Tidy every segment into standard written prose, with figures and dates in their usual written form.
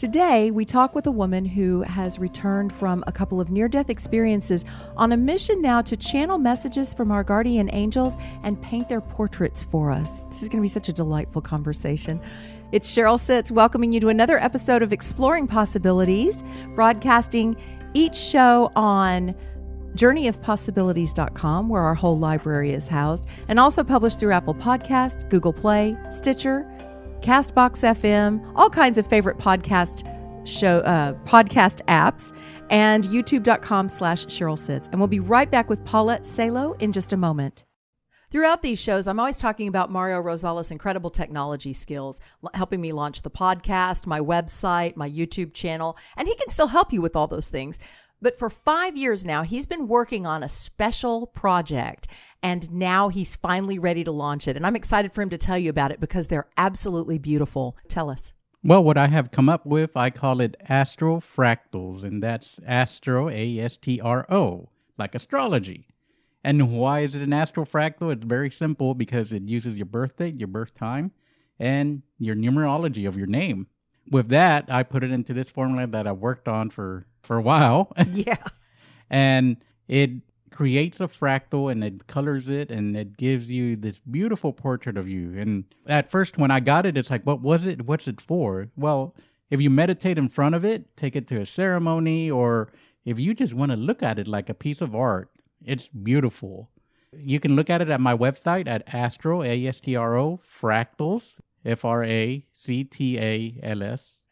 Today, we talk with a woman who has returned from a couple of near-death experiences on a mission now to channel messages from our guardian angels and paint their portraits for us. This is going to be such a delightful conversation. It's Cheryl Sitz welcoming you to another episode of Exploring Possibilities, broadcasting each show on journeyofpossibilities.com, where our whole library is housed, and also published through Apple Podcast, Google Play, Stitcher, Castbox FM, all kinds of favorite podcast apps, and youtube.com/Cheryl Sitz. And we'll be right back with Paulette Salo in just a moment. Throughout these shows, I'm always talking about Mario Rosales' incredible technology skills, helping me launch the podcast, my website, my YouTube channel, and he can still help you with all those things. But for 5 years now, he's been working on a special project, and now he's finally ready to launch it. And I'm excited for him to tell you about it because they're absolutely beautiful. Tell us. Well, what I have come up with, I call it Astro Fractals, and that's Astro, A-S-T-R-O, like astrology. And why is it an astro fractal? It's very simple because it uses your birth date, your birth time, and your numerology of your name. With that, I put it into this formula that I worked on for a while. Yeah. And it creates a fractal and it colors it and it gives you this beautiful portrait of you. And at first when I got it, it's like, what was it? What's it for? Well, if you meditate in front of it, take it to a ceremony, or if you just want to look at it like a piece of art, it's beautiful. You can look at it at my website at Astro, A-S-T-R-O, Fractals, F-R-A-C-T-A-L-S,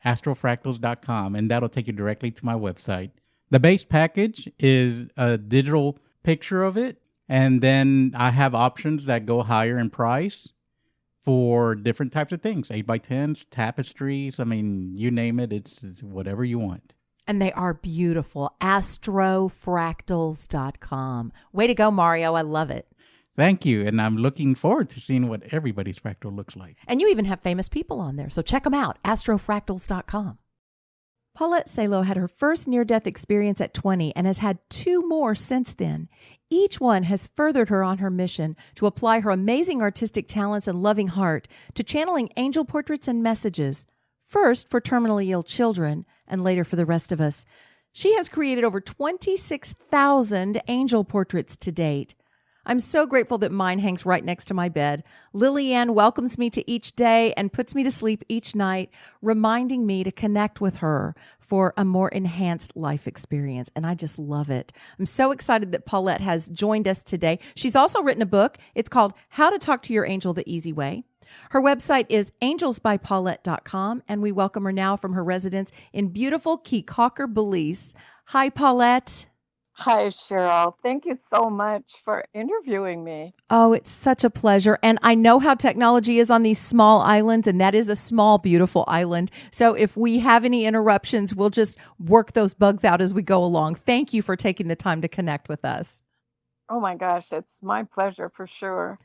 astrofractals.com, and that'll take you directly to my website. The base package is a digital picture of it, and then I have options that go higher in price for different types of things, 8x10s, tapestries, I mean, you name it, it's whatever you want. And they are beautiful. Astrofractals.com. Way to go, Mario. I love it. Thank you. And I'm looking forward to seeing what everybody's fractal looks like. And you even have famous people on there. So check them out. Astrofractals.com. Paulette Salo had her first near-death experience at 20 and has had 2 more since then. Each one has furthered her on her mission to apply her amazing artistic talents and loving heart to channeling angel portraits and messages, first for terminally ill children and later for the rest of us. She has created over 26,000 angel portraits to date. I'm so grateful that mine hangs right next to my bed. Lillian welcomes me to each day and puts me to sleep each night, reminding me to connect with her for a more enhanced life experience. And I just love it. I'm so excited that Paulette has joined us today. She's also written a book. It's called How to Talk to Your Angel the Easy Way. Her website is angelsbypaulette.com, and we welcome her now from her residence in beautiful Key Cocker, Belize. Hi, Paulette. Hi, Cheryl. Thank you so much for interviewing me. Oh, it's such a pleasure. And I know how technology is on these small islands, and that is a small, beautiful island. So if we have any interruptions, we'll just work those bugs out as we go along. Thank you for taking the time to connect with us. Oh my gosh, it's my pleasure for sure.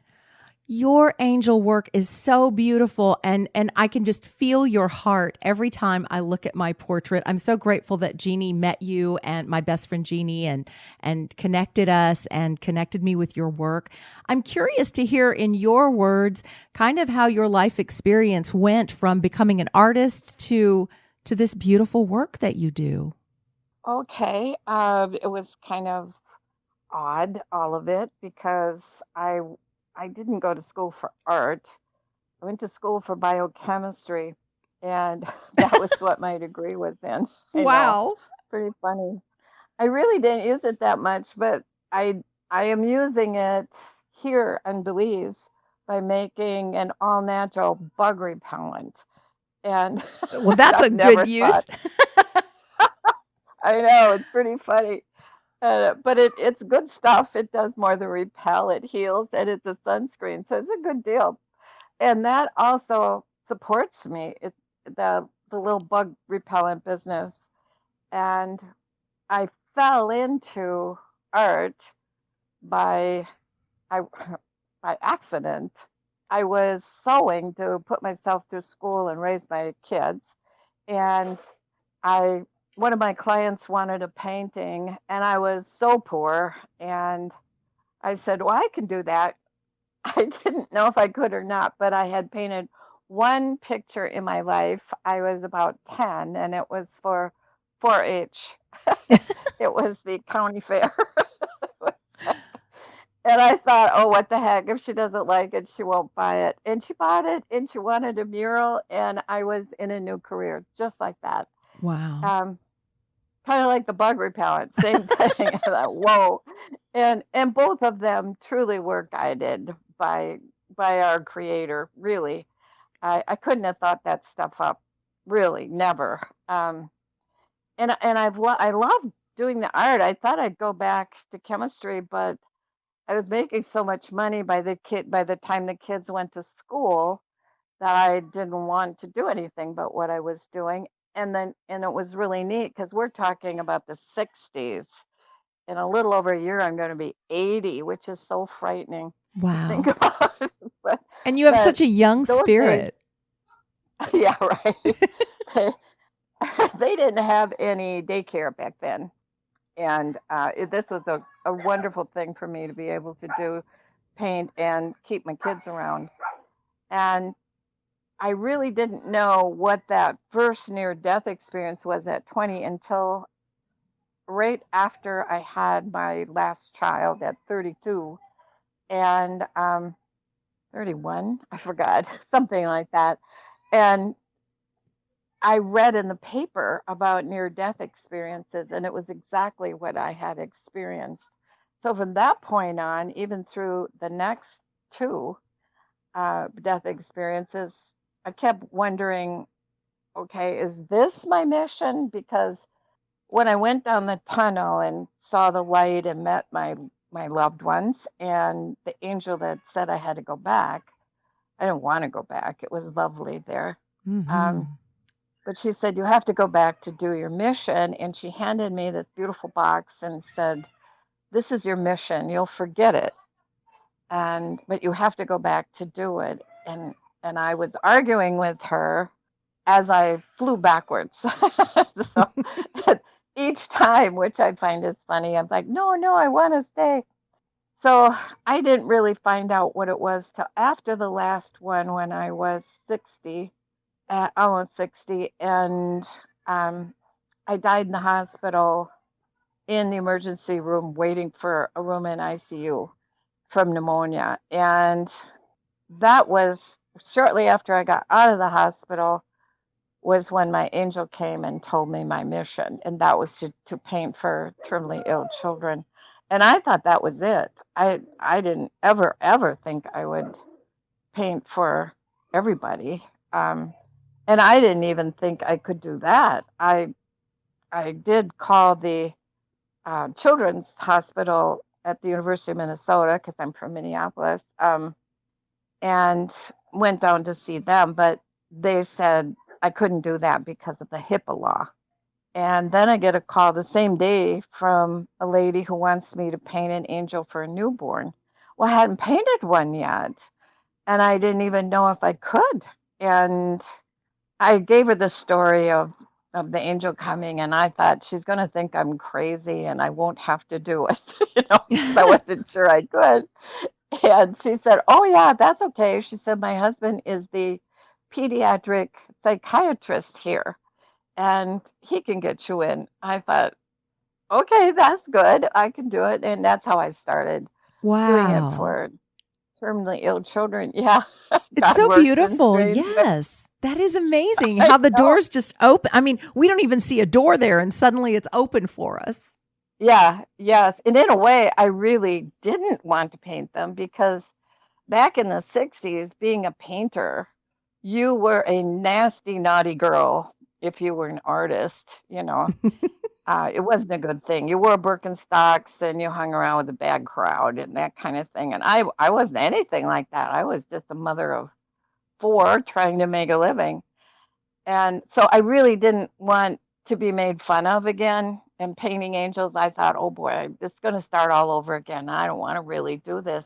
Your angel work is so beautiful, and I can just feel your heart every time I look at my portrait. I'm so grateful that Jeannie met you and my best friend Jeannie and connected us and connected me with your work. I'm curious to hear in your words kind of how your life experience went from becoming an artist to this beautiful work that you do. Okay, it was kind of odd, all of it, because I didn't go to school for art. I went to school for biochemistry, and that was what my degree was in. Wow. Pretty funny. I really didn't use it that much, but I am using it here in Belize by making an all-natural bug repellent. And well, that's a good use. I know, it's pretty funny. But it's good stuff. It does more than repel. It heals, and it's a sunscreen. So it's a good deal. And that also supports me. It's the little bug repellent business. And I fell into art by accident. I was sewing to put myself through school and raise my kids. And one of my clients wanted a painting, and I was so poor. And I said, well, I can do that. I didn't know if I could or not, but I had painted one picture in my life. I was about 10, and it was for 4-H. It was the county fair. And I thought, oh, what the heck? If she doesn't like it, she won't buy it. And she bought it, and she wanted a mural, and I was in a new career just like that. Wow. Um, Kind of like the bug repellent, same thing. I thought, whoa. And both of them truly were guided by our creator, really. I couldn't have thought that stuff up, really, never. And I love doing the art. I thought I'd go back to chemistry, but I was making so much money by the time the kids went to school that I didn't want to do anything but what I was doing. And it was really neat because we're talking about the 60s. In a little over a year, I'm going to be 80, which is so frightening to think Wow. about. but And you have but such a young those days, spirit. yeah, right. they, they didn't have any daycare back then, and this was a wonderful thing for me to be able to do, paint and keep my kids around. And I really didn't know what that first near death experience was at 20 until right after I had my last child at 32 and 31, I forgot, something like that. And I read in the paper about near death experiences, and it was exactly what I had experienced. So from that point on, even through the next two death experiences, I kept wondering, okay, is this my mission? Because when I went down the tunnel and saw the light and met my loved ones and the angel that said I had to go back, I didn't want to go back. It was lovely there. Mm-hmm. Um, but she said, you have to go back to do your mission. And she handed me this beautiful box and said, this is your mission. You'll forget it. But you have to go back to do it. And I was arguing with her as I flew backwards. So each time, which I find is funny, I'm like, no, no, I want to stay. So I didn't really find out what it was till after the last one when I was 60, almost 60, and um, I died in the hospital in the emergency room waiting for a room in ICU from pneumonia. And that was shortly after I got out of the hospital was when my angel came and told me my mission, and that was to paint for terminally ill children. And I thought that was it. I didn't ever think I would paint for everybody, and I didn't even think I could do that. I did call the children's hospital at the University of Minnesota because I'm from Minneapolis, and went down to see them, but they said I couldn't do that because of the HIPAA law. And then I get a call the same day from a lady who wants me to paint an angel for a newborn. Well, I hadn't painted one yet, and I didn't even know if I could. And I gave her the story of the angel coming, and I thought she's going to think I'm crazy and I won't have to do it, because I wasn't sure I could. And she said, oh, yeah, that's okay. She said, my husband is the pediatric psychiatrist here, and he can get you in. I thought, okay, that's good. I can do it. And that's how I started doing it Wow. for terminally ill children. Yeah, It's God so works in beautiful. strange ways. Yes. That is amazing I how the know. doors just open. I mean, we don't even see a door there and suddenly it's open for us. Yeah, yes. And in a way, I really didn't want to paint them because back in the 60s, being a painter, you were a nasty, naughty girl if you were an artist. It wasn't a good thing. You wore Birkenstocks and you hung around with a bad crowd and that kind of thing. And I wasn't anything like that. I was just a mother of four trying to make a living. And so I really didn't want to be made fun of again. And painting angels, I thought, oh boy, it's going to start all over again. I don't want to really do this.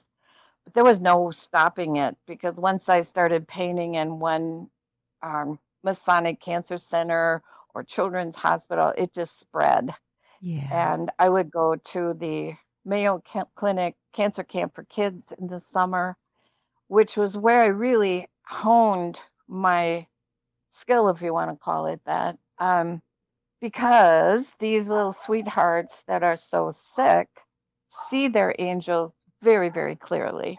But there was no stopping it because once I started painting in one Masonic Cancer Center or Children's Hospital, it just spread. Yeah. And I would go to the Mayo Clinic Cancer Camp for Kids in the summer, which was where I really honed my skill, if you want to call it that, because these little sweethearts that are so sick see their angels very, very clearly.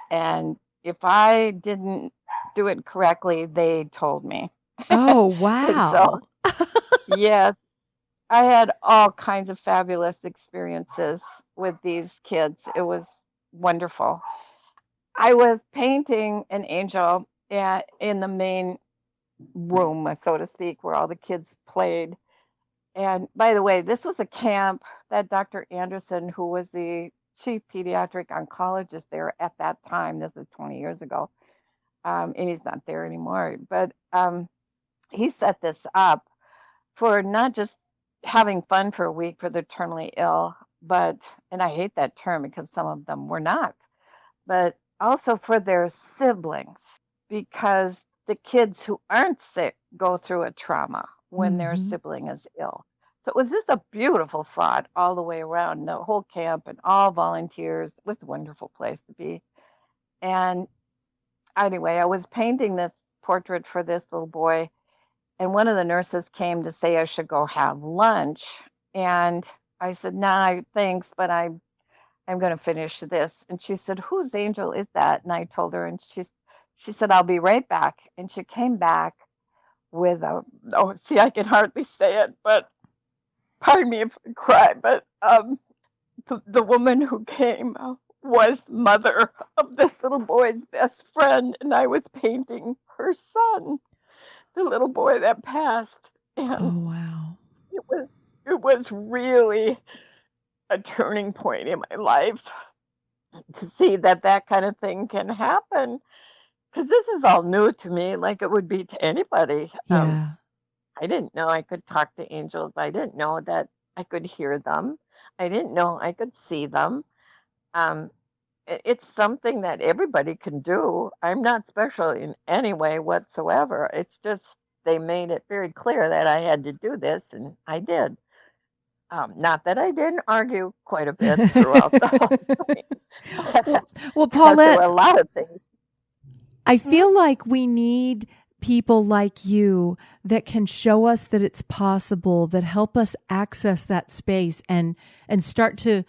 And if I didn't do it correctly, they told me. Oh, And so, wow. yes, I had all kinds of fabulous experiences with these kids. It was wonderful. I was painting an angel in the main room, so to speak, where all the kids played. And by the way, this was a camp that Dr. Anderson, who was the chief pediatric oncologist there at that time, this is 20 years ago, and he's not there anymore, but he set this up for not just having fun for a week for the terminally ill, but, and I hate that term because some of them were not, but also for their siblings, because the kids who aren't sick go through a trauma when their Hmm. sibling is ill. So it was just a beautiful thought all the way around the whole camp and all volunteers. It was a wonderful place to be. And anyway, I was painting this portrait for this little boy, and one of the nurses came to say I should go have lunch. And I said, nah, thanks, but I'm going to finish this. And she said, whose angel is that? And I told her, and she said, I'll be right back. And she came back with a, oh, see, I can hardly say it, but pardon me if I cry, but the woman who came was mother of this little boy's best friend, and I was painting her son, the little boy that passed. And Oh, wow. it was really a turning point in my life to see that that kind of thing can happen, because this is all new to me, like it would be to anybody. Yeah. I didn't know I could talk to angels. I didn't know that I could hear them. I didn't know I could see them. Um, it's something that everybody can do. I'm not special in any way whatsoever. It's just they made it very clear that I had to do this, and I did. Not that I didn't argue quite a bit throughout the whole thing, well, well, because there were Paulette, a lot of things. I Mhm. feel like we need people like you that can show us that it's possible, that help us access that space and start to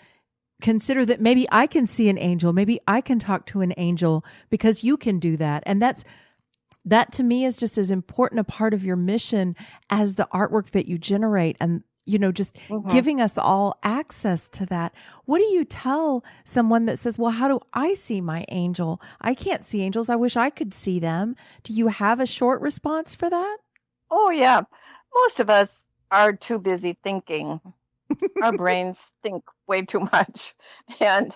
consider that maybe I can see an angel, maybe I can talk to an angel because you can do that. And that to me is just as important a part of your mission as the artwork that you generate, and just Mhm. giving us all access to that. What do you tell someone that says, well, how do I see my angel? I can't see angels. I wish I could see them. Do you have a short response for that? Oh, yeah. Most of us are too busy thinking. Our brains think way too much. And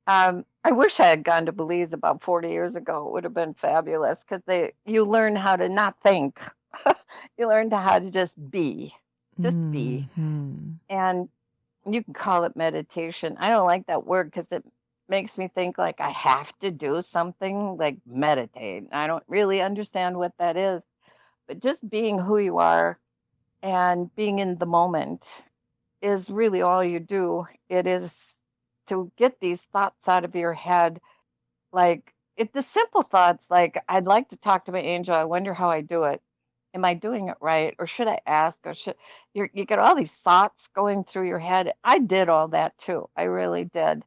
I wish I had gone to Belize about 40 years ago. It would have been fabulous, because you learn how to not think. You learn how to just be, just be. Hmm. And you can call it meditation. I don't like that word because it makes me think like I have to do something like meditate. I don't really understand what that is, but just being who you are and being in the moment is really all you do. It is to get these thoughts out of your head. Like, it's the simple thoughts, like, I'd like to talk to my angel. I wonder how I do it. Am I doing it right? Or should I ask? Or should you get all these thoughts going through your head? I did all that too. I really did.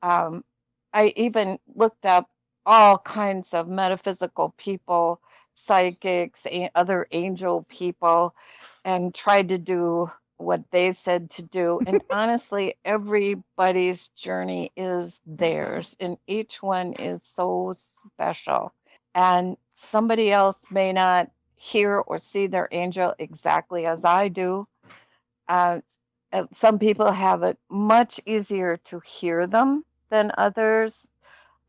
Um, I even looked up all kinds of metaphysical people, psychics, other angel people, and tried to do what they said to do. And honestly, everybody's journey is theirs, and each one is so special. And somebody else may not hear or see their angel exactly as I do. Uh, some people have it much easier to hear them than others.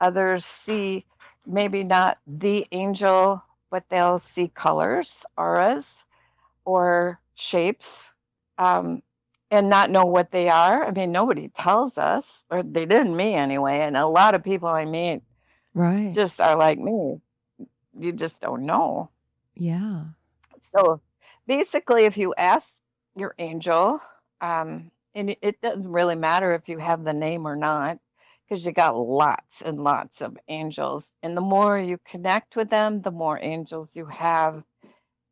Others see maybe not the angel, but they'll see colors, auras, or shapes, um, and not know what they are. I mean, nobody tells us, or they didn't me anyway. And a lot of people I meet Right. just are like me. You just don't know. Yeah. So basically, if you ask your angel, and it doesn't really matter if you have the name or not, because you got lots and lots of angels. And the more you connect with them, the more angels you have,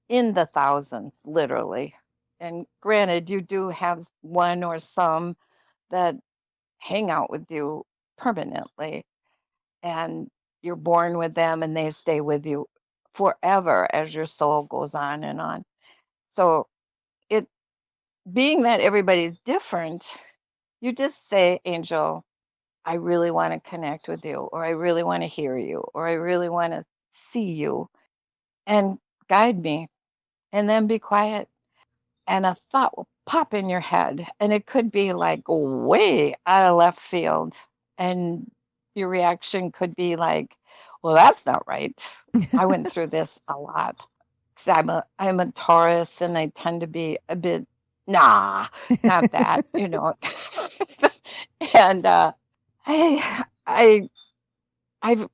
in the thousands, literally. And granted, you do have one or some that hang out with you permanently, and you're born with them and they stay with you forever as your soul goes on and on. So, it being that everybody's different, you just say, Angel, I really want to connect with you, or I really want to hear you, or I really want to see you, and guide me, and then be quiet. And a thought will pop in your head, and it could be like way out of left field. And your reaction could be like, well, that's not right. I went through this a lot. 'Cause I'm a Taurus, and I tend to be a bit, nah, not that, and I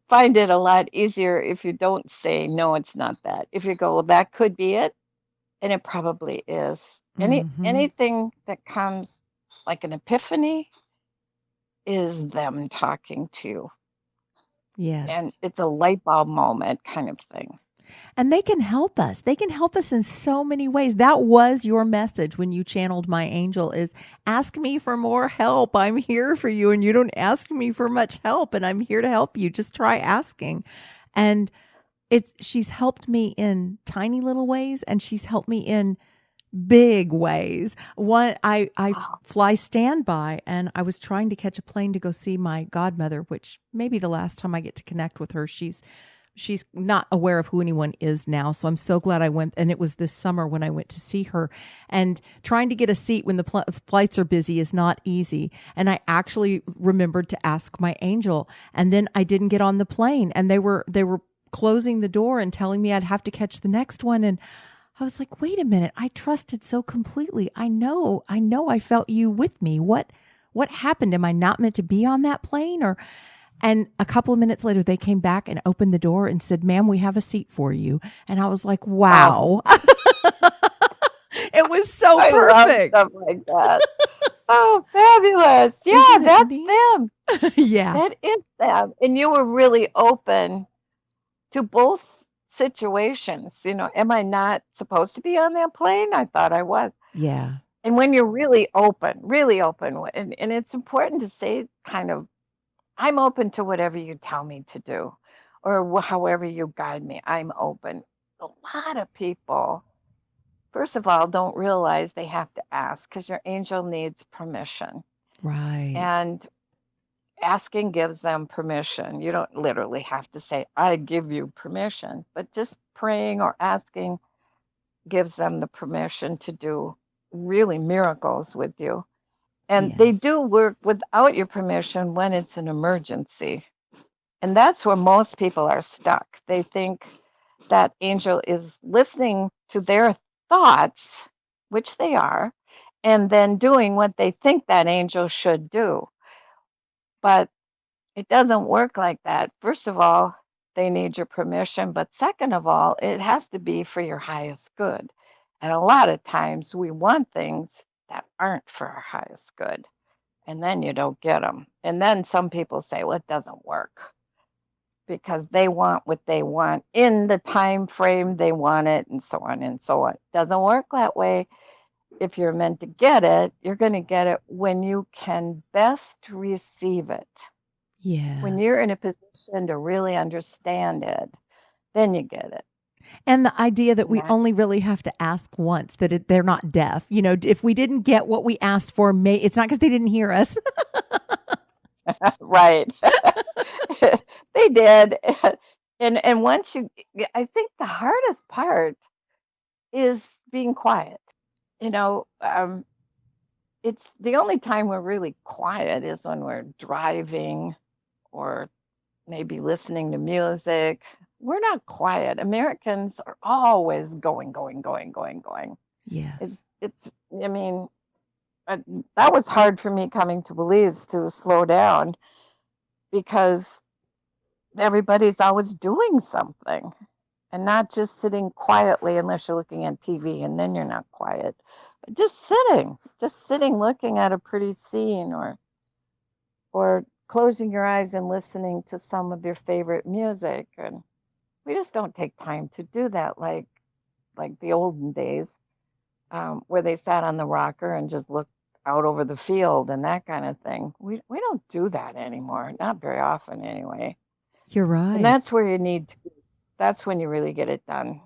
find it a lot easier if you don't say, no, it's not that. If you go, well, that could be it, and it probably is. Mm-hmm. Anything that comes like an epiphany is them talking to you. And Yes. it's a light bulb moment kind of thing. And they can help us. They can help us in so many ways. That was your message when you channeled my angel, is ask me for more help. I'm here for you, and you don't ask me for much help, and I'm here to help you. Just try asking. And she's helped me in tiny little ways, and she's helped me in big ways. One, I Wow. fly standby, and I was trying to catch a plane to go see my godmother, which may be the last time I get to connect with her. She's not aware of who anyone is now. So I'm so glad I went. And it was this summer when I went to see her, and trying to get a seat when the flights are busy is not easy. And I actually remembered to ask my angel, and then I didn't get on the plane, and they were closing the door and telling me I'd have to catch the next one. And I was like, wait a minute, I trusted so completely. I know I felt you with me. What happened? Am I not meant to be on that plane? And a couple of minutes later, they came back and opened the door and said, ma'am, we have a seat for you. And I was like, Wow. wow. It was so I love perfect. stuff like that. Oh, fabulous. Yeah, Isn't it that's neat? them. Yeah. That is them. And you were really open to both situations. Am I not supposed to be on that plane? I thought I was. Yeah. And when you're really open, and it's important to say kind of, I'm open to whatever you tell me to do, or however you guide me. I'm open. A lot of people, first of all, don't realize they have to ask, because your angel needs permission. Right. And asking gives them permission. You don't literally have to say, I give you permission, but just praying or asking gives them the permission to do really miracles with you. And they Yes. do work without your permission when it's an emergency. And that's where most people are stuck. They think that angel is listening to their thoughts, which they are, and then doing what they think that angel should do. But it doesn't work like that. First of all, they need your permission. But second of all, it has to be for your highest good. And a lot of times we want things that aren't for our highest good. And then you don't get them. And then some people say, well, it doesn't work, because they want what they want in the time frame they want it, and so on and so on. It doesn't work that way. If you're meant to get it, you're going to get it when you can best receive it. When you're Yes. in a position to really understand it, then you get it. And the idea that And we that, only really have to ask once, that they're not deaf. If we didn't get what we asked for, it's not because they didn't hear us. right. They did. And once I think the hardest part is being quiet. You know, um, it's the only time we're really quiet is when we're driving, or maybe listening to music. We're not quiet. Americans are always going, going, going, going, going. Yes. It's I mean, uh, that was hard for me coming to Belize to slow down, because everybody's always doing something, and not just sitting quietly unless you're looking at TV, and then you're not quiet. But just sitting looking at a pretty scene, or closing your eyes and listening to some of your favorite music. And we just don't take time to do that like the olden days, where they sat on the rocker and just looked out over the field and that kind of thing. We don't do that anymore, not very often anyway. You're And right. that's where you need to, that's when you really get it done.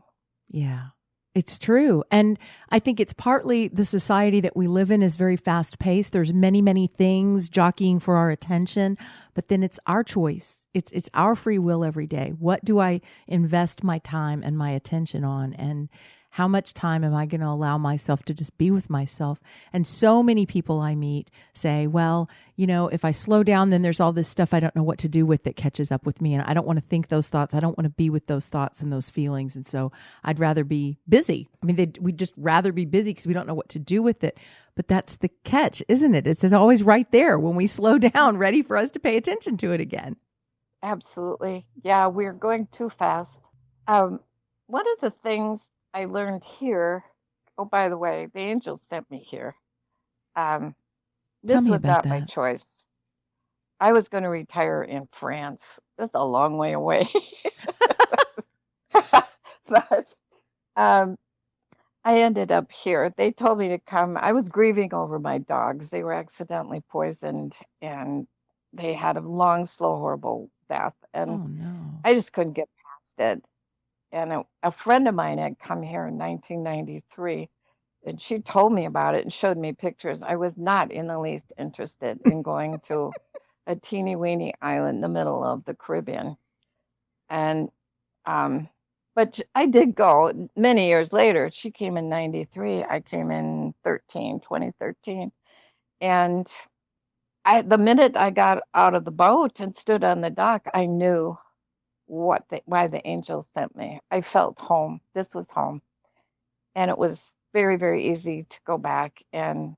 Yeah, it's true. And I think it's partly the society that we live in is very fast paced. There's many, many things jockeying for our attention, but then it's our choice. It's our free will every day. What do I invest my time and my attention on? And how much time am I going to allow myself to just be with myself? And so many people I meet say, well, if I slow down, then there's all this stuff I don't know what to do with that catches up with me. And I don't want to think those thoughts. I don't want to be with those thoughts and those feelings. And so I'd rather be busy. I mean, we'd just rather be busy because we don't know what to do with it. But that's the catch, isn't it? It's always right there when we slow down, ready for us to pay attention to it again. Absolutely. Yeah, we're going too fast. One of the things I learned here, oh, by the way, the angels sent me here. Tell This me was about not my that. choice. I was going to retire in France. That's a long way away. But um, I ended up here. They told me to come. I was grieving over my dogs. They were accidentally poisoned and they had a long, slow, horrible death. And Oh, no. I just couldn't get past it. And a friend of mine had come here in 1993 and she told me about it and showed me pictures. I was not in the least interested in going to a teeny weeny island in the middle of the Caribbean. And um, but I did go many years later. She came in 93. I came in 2013. And the minute I got out of the boat and stood on the dock, I knew why the angels sent me. I felt home. This was home. And it was very, very easy to go back and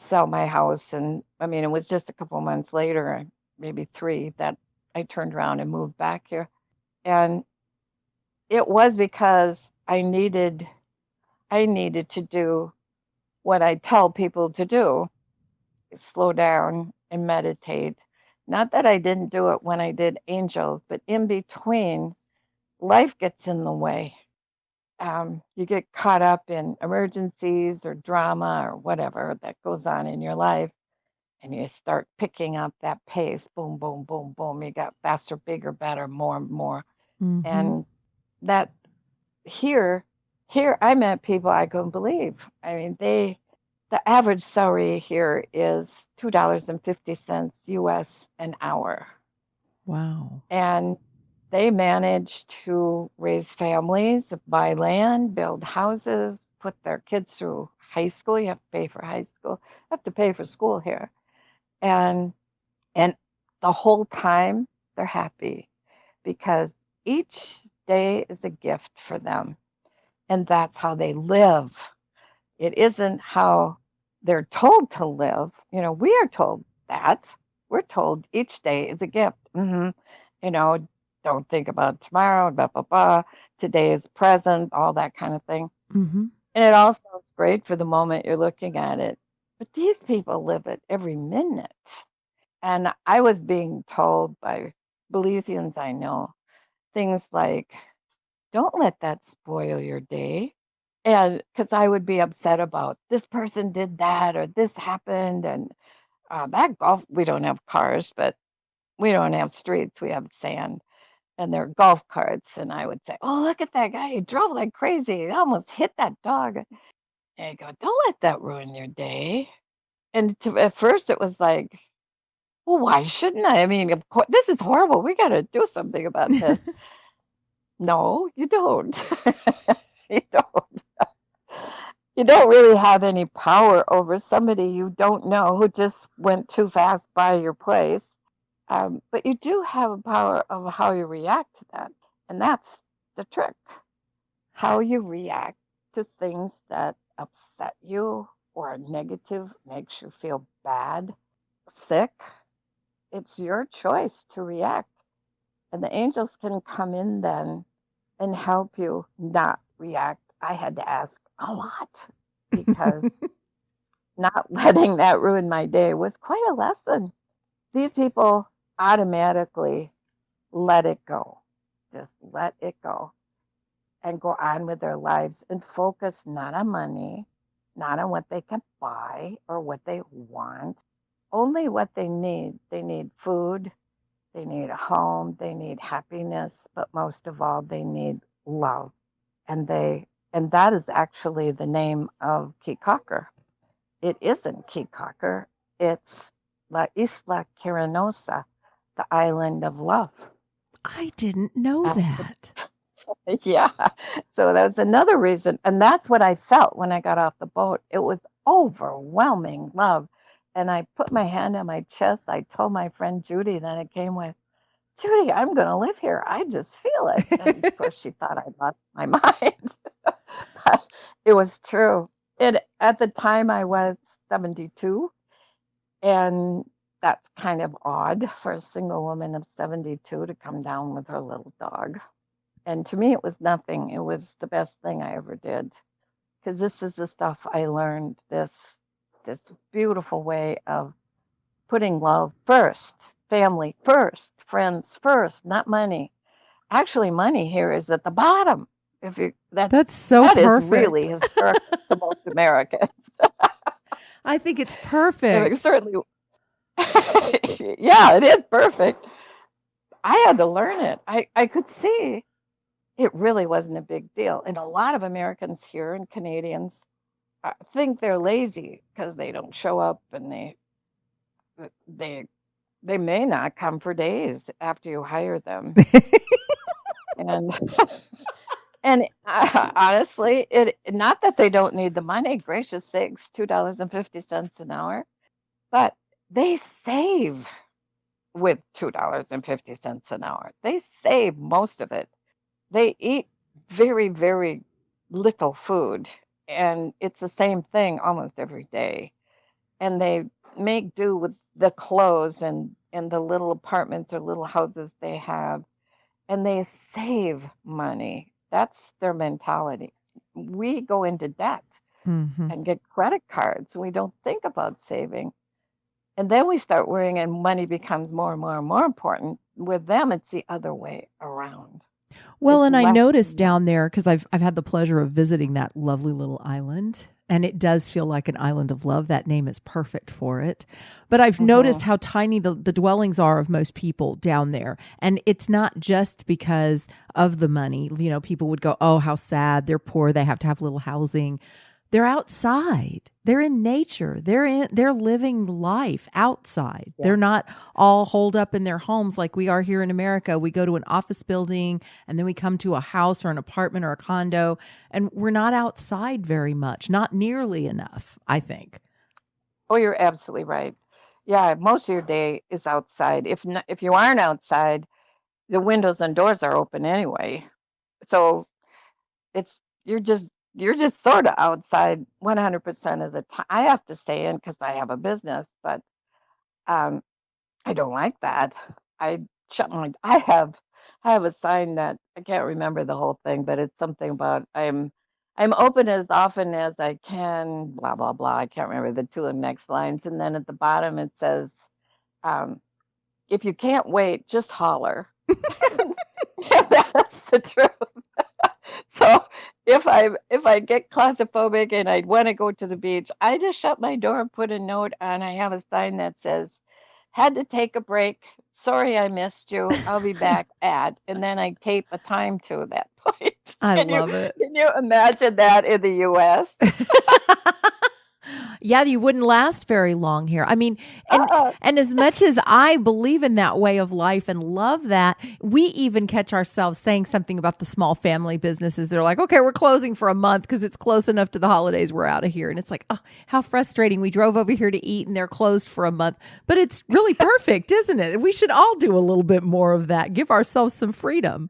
sell my house. And I mean, it was just a couple months later, maybe 3, that I turned around and moved back here. And it was because I needed to do what I tell people to do, slow down and meditate. Not that I didn't do it when I did angels, but in between, life gets in the way. You get caught up in emergencies or drama or whatever that goes on in your life, and you start picking up that pace. Boom, boom, boom, boom. You got faster, bigger, better, more and more. Mm-hmm. And that here, here I met people I couldn't believe. I mean, the average salary here is $2.50 US an hour. Wow. And they manage to raise families, buy land, build houses, put their kids through high school. You have to pay for high school. You have to pay for school here. And and the whole time they're happy because each day is a gift for them. And that's how they live. It isn't how they're told to live. We are told that. We're told each day is a gift. You know, don't think about tomorrow, blah, blah, blah. Today is present, all that kind of thing. Mm-hmm. And it all sounds great for the moment you're looking at it. But these people live it every minute. And I was being told by Belizeans I know things like, don't let that spoil your day. And because I would be upset about this person did that or this happened. And that golf, we don't have cars, but we don't have streets, we have sand. And they're golf carts. And I would say, oh, look at that guy. He drove like crazy. He almost hit that dog. And I go, don't let that ruin your day. And at first it was like, well, why shouldn't I? I mean, of course, this is horrible. We got to do something about this. No, you don't. You don't. You don't really have any power over somebody you don't know who just went too fast by your place. But you do have a power of how you react to that. And that's the trick. How you react to things that upset you or are negative, makes you feel bad, sick. It's your choice to react. And the angels can come in then and help you not react. I had to ask a lot because not letting that ruin my day was quite a lesson. These people automatically let it go. Just let it go and go on with their lives and focus not on money, not on what they can buy or what they want, only what they need. They need food, they need a home, they need happiness, but most of all, they need love. And that is actually the name of Key Cocker. It isn't Key Cocker, it's La Isla Carinosa, the island of love. I didn't know That's that. Yeah. So that's another reason. And that's what I felt when I got off the boat. It was overwhelming love. And I put my hand on my chest. I told my friend Judy that I came with, Judy, I'm going to live here. I just feel it. And of course, she thought I lost my mind. But it was true. At the time, I was 72. And that's kind of odd for a single woman of 72 to come down with her little dog. And to me, it was nothing. It was the best thing I ever did because this is the stuff I learned. This beautiful way of putting love first, family first, friends first, not money. Actually, money here is at the bottom. If you That's so that is perfect. really historic to most Americans. I think it's And it perfect. certainly, yeah, it is perfect. I had to learn it. I could see it really wasn't a big deal. And a lot of Americans here and Canadians think they're lazy because they don't show up and they they may not come for days after you hire them. And and honestly, it not that they don't need the money. Gracious sakes, $2.50 an hour, but they save with $2.50 an hour. They save most of it. They eat very, very little food, and it's the same thing almost every day. And they make do with the clothes and the little apartments or little houses they have, and they save money. That's their mentality. We go into debt Hmm. and get credit cards. We don't think about saving. And then we start worrying, and money becomes more and more and more important. With them, it's the other way around. Well, It's and I less noticed money. down there because I've had the pleasure of visiting that lovely little island, and it does feel like an island of love. That name is perfect for it. But I've Hmm. noticed how tiny the dwellings are of most people down there, and it's not just because of the money. You know, people would go, "Oh, how sad! They're poor. They have to have little housing." They're outside. They're in nature. They're living life outside. Yeah. They're not all holed up in their homes like we are here in America. We go to an office building and then we come to a house or an apartment or a condo, and we're not outside very much, not nearly enough, I think. Oh, you're absolutely right. Yeah, most of your day is outside. If you aren't outside, the windows and doors are open anyway. So it's you're just sort of outside 100% of the time. I have to stay in because I have a business, but um, I don't like that. I I have a sign that I can't remember the whole thing, but it's something about I'm open as often as I can, blah blah blah. I can't remember the two next lines, and then at the bottom it says, um, "If you can't wait, just holler." That's the truth. So if I get claustrophobic and I want to go to the beach, I just shut my door and put a note on. I have a sign that says, "Had to take a break. Sorry I missed you. I'll be back at," and then I tape a time to that point. I Can you love it. can you imagine that in the U.S.? Yeah, you wouldn't last very long here. I mean, Uh-uh. and as much as I believe in that way of life and love that, we even catch ourselves saying something about the small family businesses. They're like, "Okay, we're closing for a month because it's close enough to the holidays. We're out of here." And it's like, "Oh, how frustrating. We drove over here to eat and they're closed for a month." But it's really perfect, isn't it? We should all do a little bit more of that. Give ourselves some freedom.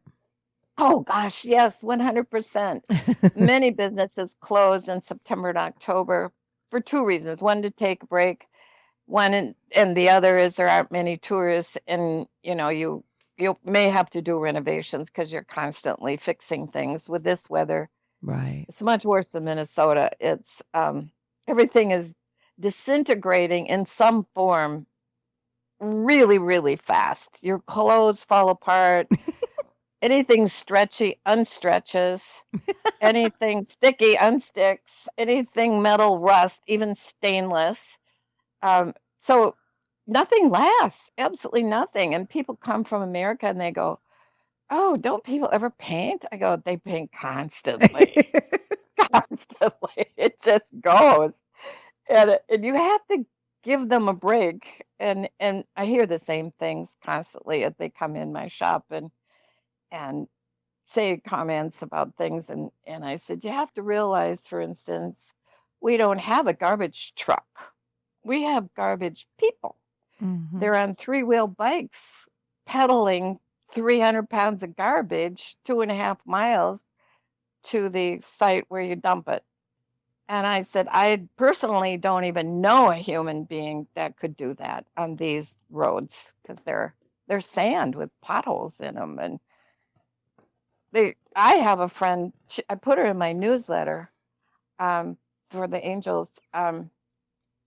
Oh gosh, yes, 100%. Many businesses close in September and October for two reasons. One, to take a break. One and the other is there aren't many tourists, and you may have to do renovations because you're constantly fixing things. With this weather, Right. it's much worse than Minnesota. It's everything is disintegrating in some form really, really fast. Your clothes fall apart. Anything stretchy unstretches. Anything sticky unsticks. Anything metal rust, even stainless. Um, so nothing lasts. Absolutely nothing. And people come from America and they go, "Oh, don't people ever paint?" I go, "They paint constantly, constantly. It just goes." And you have to give them a break. And I hear the same things constantly as they come in my shop and say comments about things. And I said, you have to realize, for instance, we don't have a garbage truck. We have garbage people. Hmm. They're on three-wheel bikes pedaling 300 pounds of garbage 2.5 miles to the site where you dump it. And I said, I personally don't even know a human being that could do that on these roads because they're sand with potholes in them. And I have a friend. I put her in my newsletter um, for the Angels.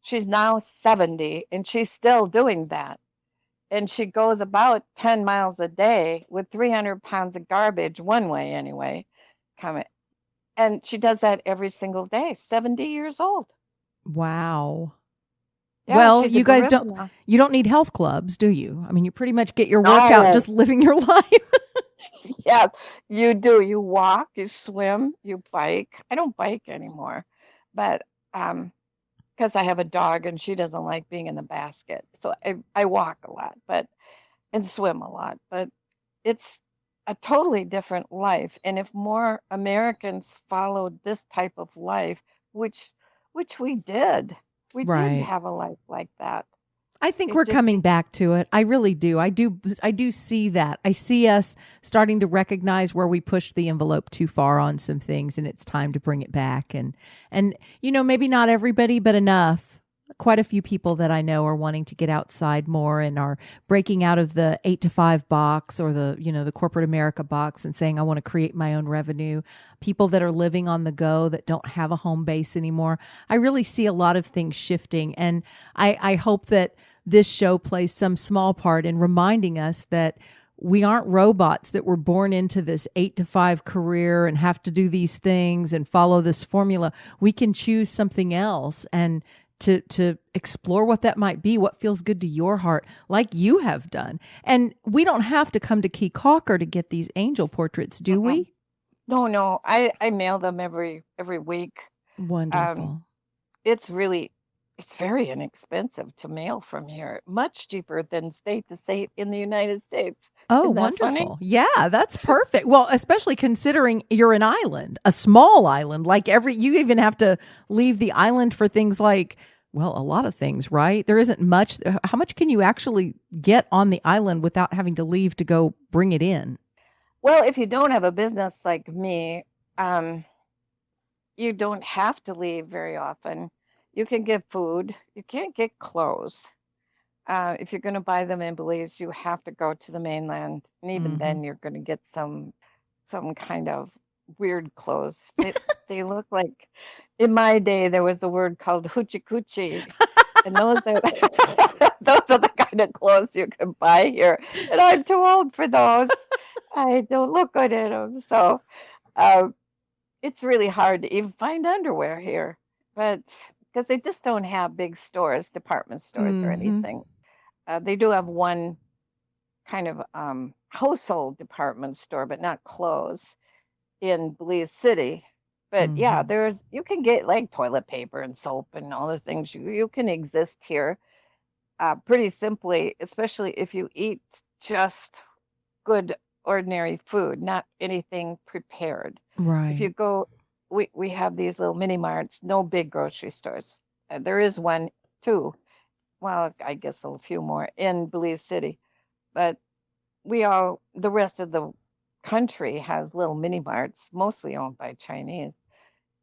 She's now 70 and she's still doing that. And she goes about 10 miles a day with 300 pounds of garbage, one way anyway, coming. And she does that every single day, 70 years old. Wow. Yeah, Well, she's a you guys gorilla don't now. you don't need health clubs, do you? I mean, you pretty much get your workout No, just living your life. yes, you do. You walk, you swim, you bike. I don't bike anymore, but because I have a dog and she doesn't like being in the basket, so I walk a lot, but and swim a lot. But it's a totally different life, and if more Americans followed this type of life, which which we did Right. have a life like that. I think It we're just coming back to it. I really do. I do see that. I see us starting to recognize where we pushed the envelope too far on some things and it's time to bring it back and maybe not everybody but enough. Quite a few people that I know are wanting to get outside more and are breaking out of the 8 to 5 box or the corporate America box and saying I want to create my own revenue. People that are living on the go that don't have a home base anymore. I really see a lot of things shifting and I hope that this show plays some small part in reminding us that we aren't robots that were born into this 8 to 5 career and have to do these things and follow this formula. We can choose something else and to explore what that might be, what feels good to your heart, like you have done. And we don't have to come to Key Calker to get these angel portraits, do mm-mm. we? No. I mail them every week. Um, Wonderful. it's really it's very inexpensive to mail from here, much cheaper than state to state in the United States. Oh, Isn't that funny? wonderful. Yeah, that's perfect. Well, especially considering you're an island, a small island, like you even have to leave the island for things like, well, a lot of things, right? There isn't much. How much can you actually get on the island without having to leave to go bring it in? Well, if you don't have a business like me, um, you don't have to leave very often. You can get food. You can't get clothes. If you're going to buy them in Belize, you have to go to the mainland, and even Mm-hmm. then, you're going to get some kind of weird clothes. They look like in my day there was a word called hoochie coochie, and those are those are the kind of clothes you can buy here. And I'm too old for those. I don't look good in them, so uh, it's really hard to even find underwear here. But because they just don't have big stores, department stores, or Mm-hmm. anything. They do have one kind of household department store, but not clothes in Belize City. But yeah, Mm-hmm. you can get like toilet paper and soap and all the things you can exist here pretty simply, especially if you eat just good ordinary food, not anything prepared. If you Right. go, we have these little mini marts, no big grocery stores. There is one, too. Well, I guess a few more in Belize City, but the rest of the country has little mini marts, mostly owned by Chinese.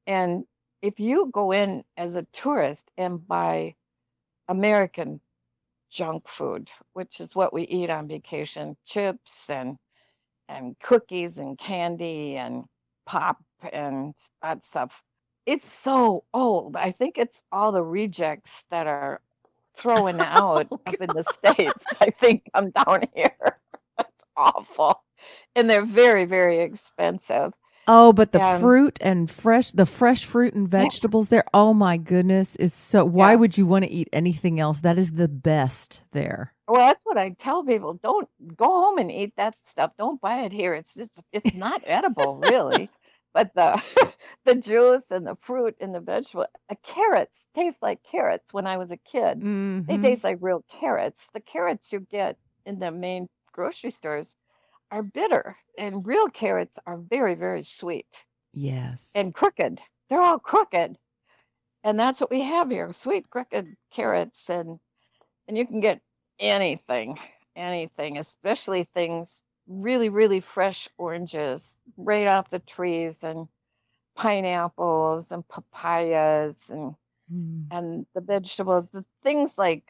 And if you go in as a tourist and buy American junk food, which is what we eat on vacation, chips and cookies and candy and pop and that stuff. It's so old. I think it's all the rejects that are throwing out Oh, up in the States, I think, come down here. It's awful. And they're very, very expensive. oh, but the And fruit and the fresh fruit and yeah, vegetables there, oh my goodness, is so, why yeah. would you want to eat anything else? That is the best there. Well, that's what I tell people. Don't go home and eat that stuff. Don't buy it here. It's not edible, really. But the the juice and the fruit and the vegetable, carrots taste like carrots when I was a kid. They Mm-hmm. taste like real carrots. The carrots you get in the main grocery stores are bitter, and real carrots are very, very sweet Yes. and crooked. They're all crooked, and that's what we have here: sweet, crooked carrots, and you can get anything, anything, especially things really, really fresh oranges right off the trees, and pineapples and papayas Mm. and the vegetables. The things like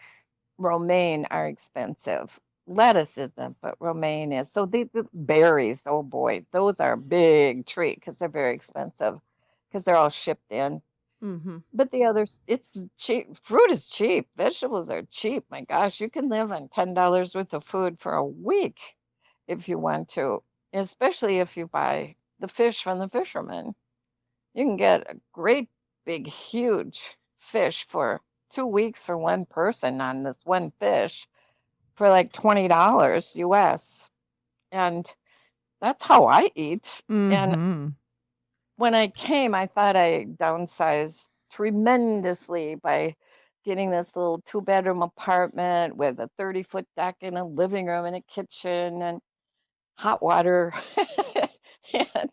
romaine are expensive. Lettuce isn't, but romaine is. So the berries, oh boy, those are a big treat because they're very expensive because they're all shipped in. Mm-hmm. But the others, it's cheap. Fruit is cheap. Vegetables are cheap. My gosh, you can live on $10 worth of food for a week if you want to, especially if you buy the fish from the fishermen. You can get a great big, huge fish for 2 weeks for one person on this one fish for like $20 US. And that's how I eat. And Mm-hmm. when I came, I thought I downsized tremendously by getting this little two-bedroom apartment with a 30-foot deck and a living room and a kitchen and hot water. and,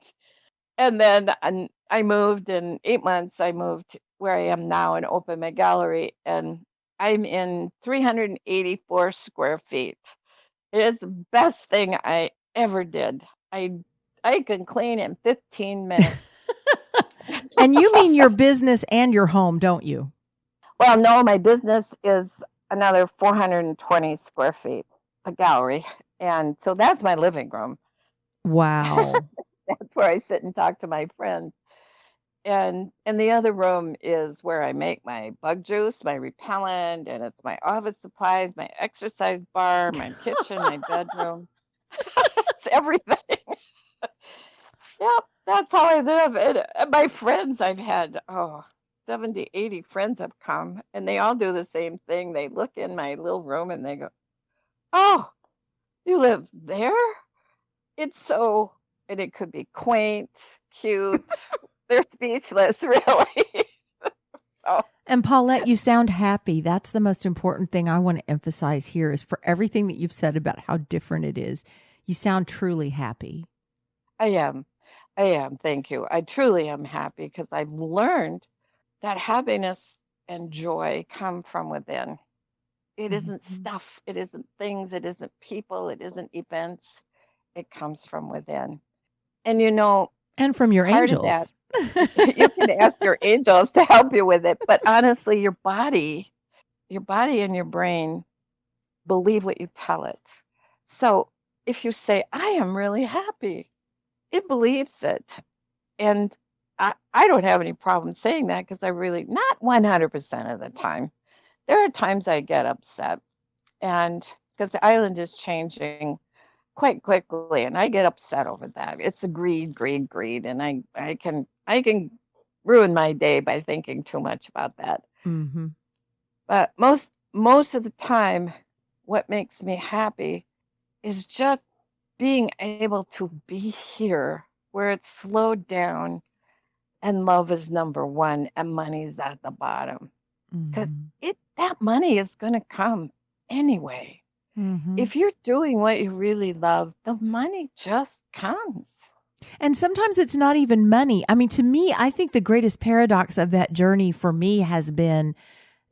and then I moved in 8 months. I moved where I am now and opened my gallery, and I'm in 384 square feet. It is the best thing I ever did. I I can clean in 15 minutes. And you mean your business and your home, don't you? Well, no, my business is another 420 square feet, a gallery. And so that's my living room. Wow. That's where I sit and talk to my friends. And the other room is where I make my bug juice, my repellent, and it's my office supplies, my exercise bar, my kitchen, my bedroom. It's everything. Yep, that's how I live. And my friends, I've had, 70, 80 friends have come, and they all do the same thing. They look in my little room and they go, "Oh, you live there?" It's so, and it could be quaint, cute. They're speechless, really. So, And Paulette, you sound happy. That's the most important thing I want to emphasize here is for everything that you've said about how different it is. You sound truly happy. I am. I am. Thank you. I truly am happy because I've learned that happiness and joy come from within. It isn't Mhm. stuff, it isn't things, it isn't people, it isn't events. It comes from within. And And from your part of that, angels. you can ask your angels to help you with it. But honestly, your body and your brain believe what you tell it. So if you say, "I am really happy," it believes it. And I don't have any problem saying that because I really, not 100% of the time. There are times I get upset, and because the island is changing quite quickly, and I get upset over that. It's a greed, greed, greed, and I can ruin my day by thinking too much about that. Mm-hmm. But most of the time, what makes me happy is just being able to be here where it's slowed down and love is number one and money's at the bottom. Because Mm-hmm. that money is going to come anyway. Mm-hmm. If you're doing what you really love, the money just comes. And sometimes it's not even money. I mean, to me, I think the greatest paradox of that journey for me has been,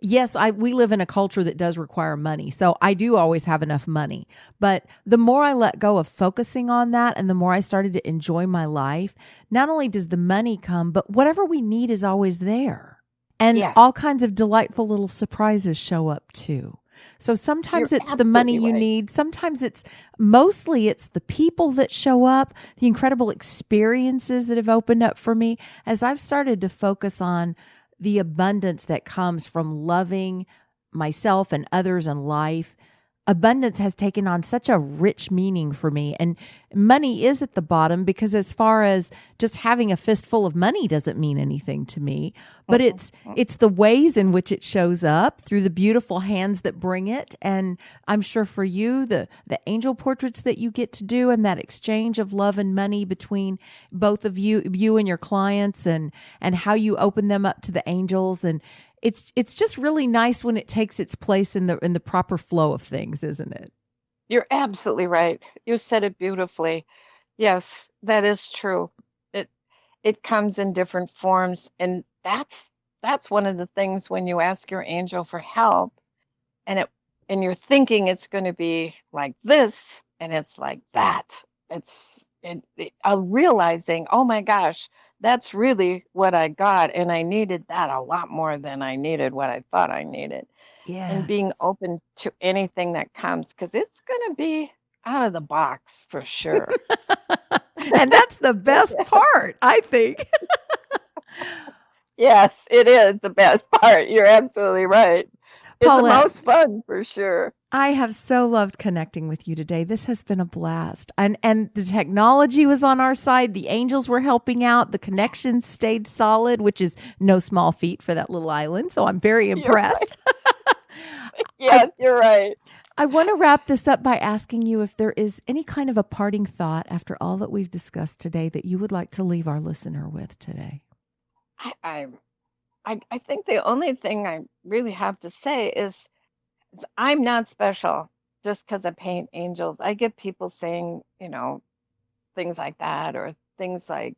yes, we live in a culture that does require money. So I do always have enough money. But the more I let go of focusing on that and the more I started to enjoy my life, not only does the money come, but whatever we need is always there. And Yes, all kinds of delightful little surprises show up too. So sometimes you're it's the money absolutely you right. need. Sometimes mostly it's the people that show up, the incredible experiences that have opened up for me as I've started to focus on the abundance that comes from loving myself and others and life, abundance has taken on such a rich meaning for me. And money is at the bottom because as far as just having a fistful of money doesn't mean anything to me, but it's the ways in which it shows up through the beautiful hands that bring it. And I'm sure for you, the angel portraits that you get to do and that exchange of love and money between both of you and your clients and how you open them up to the angels, and it's just really nice when it takes its place in the proper flow of things, isn't it? You're absolutely right. You said it beautifully. Yes, that is true. It comes in different forms, and that's one of the things when you ask your angel for help, and you're thinking it's going to be like this, and it's like that. I'm realizing, oh my gosh, that's really what I got, and I needed that a lot more than I needed what I thought I needed. And being Yes. open to anything that comes, because it's going to be out of the box for sure. And that's the best part, I think. Yes, it is the best part. You're absolutely right. It's the Paulette, most fun for sure. I have so loved connecting with you today. This has been a blast. And the technology was on our side. The angels were helping out. The connections stayed solid, which is no small feat for that little island. So I'm very You're right. impressed. Yes, you're right. I want to wrap this up by asking you if there is any kind of a parting thought after all that we've discussed today that you would like to leave our listener with today. I I think the only thing I really have to say is I'm not special just because I paint angels. I get people saying, things like that, or things like,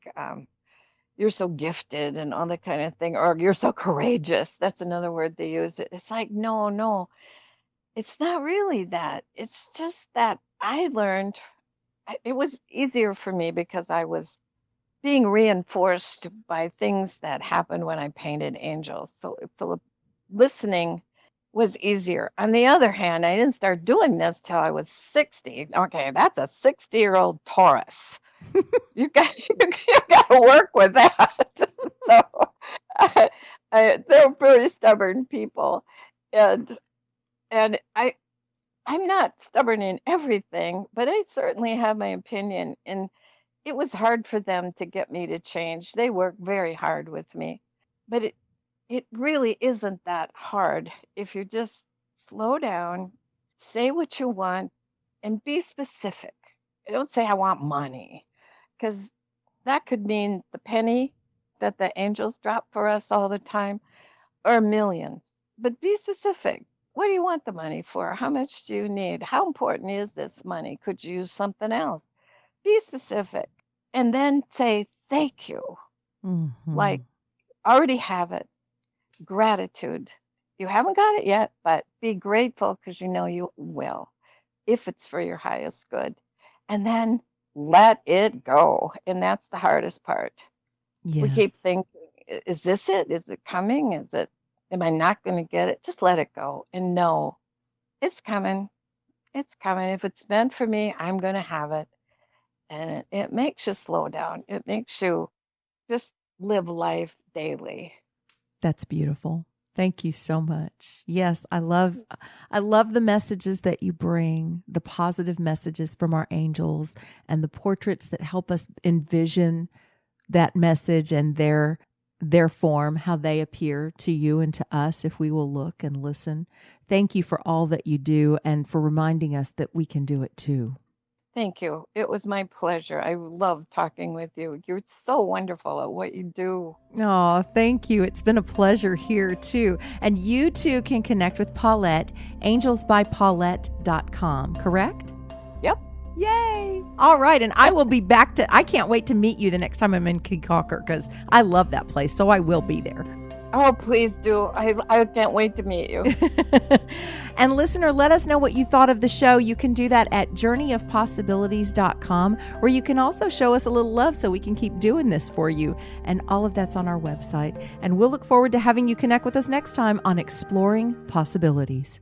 you're so gifted and all that kind of thing, or you're so courageous. That's another word they use. It's like, no, it's not really that. It's just that I learned it was easier for me because I was being reinforced by things that happened when I painted angels. So listening was easier. On the other hand, I didn't start doing this till I was 60. Okay, that's a 60-year-old Taurus. You got to work with that. So they're pretty stubborn people, and I'm not stubborn in everything, but I certainly have my opinion. And it was hard for them to get me to change. They work very hard with me, but it really isn't that hard if you just slow down, say what you want, and be specific. Don't say I want money, because that could mean the penny that the angels drop for us all the time, or a million. But be specific. What do you want the money for? How much do you need? How important is this money? Could you use something else? Be specific. And then say thank you. Like, Mhm. already have it. Gratitude. You haven't got it yet, but be grateful because you know you will, if it's for your highest good. And then let it go. And that's the hardest part. We keep Yes, thinking, is this it? Is it coming? Am I not going to get it? Just let it go and know it's coming. It's coming. If it's meant for me, I'm going to have it. And it makes you slow down. It makes you just live life daily. that's beautiful. Thank you so much. Yes, I love the messages that you bring, the positive messages from our angels and the portraits that help us envision that message and their form, how they appear to you and to us if we will look and listen. Thank you for all that you do and for reminding us that we can do it too. Thank you. It was my pleasure. I love talking with you. You're so wonderful at what you do. Oh, thank you. It's been a pleasure here too. And you too can connect with Paulette, angelsbypaulette.com, correct? Yep. Yay. All right. And I will be I can't wait to meet you the next time I'm in Kikaker because I love that place. So I will be there. Oh, please do. I can't wait to meet you. And listener, let us know what you thought of the show. You can do that at journeyofpossibilities.com, where you can also show us a little love so we can keep doing this for you. And all of that's on our website. And we'll look forward to having you connect with us next time on Exploring Possibilities.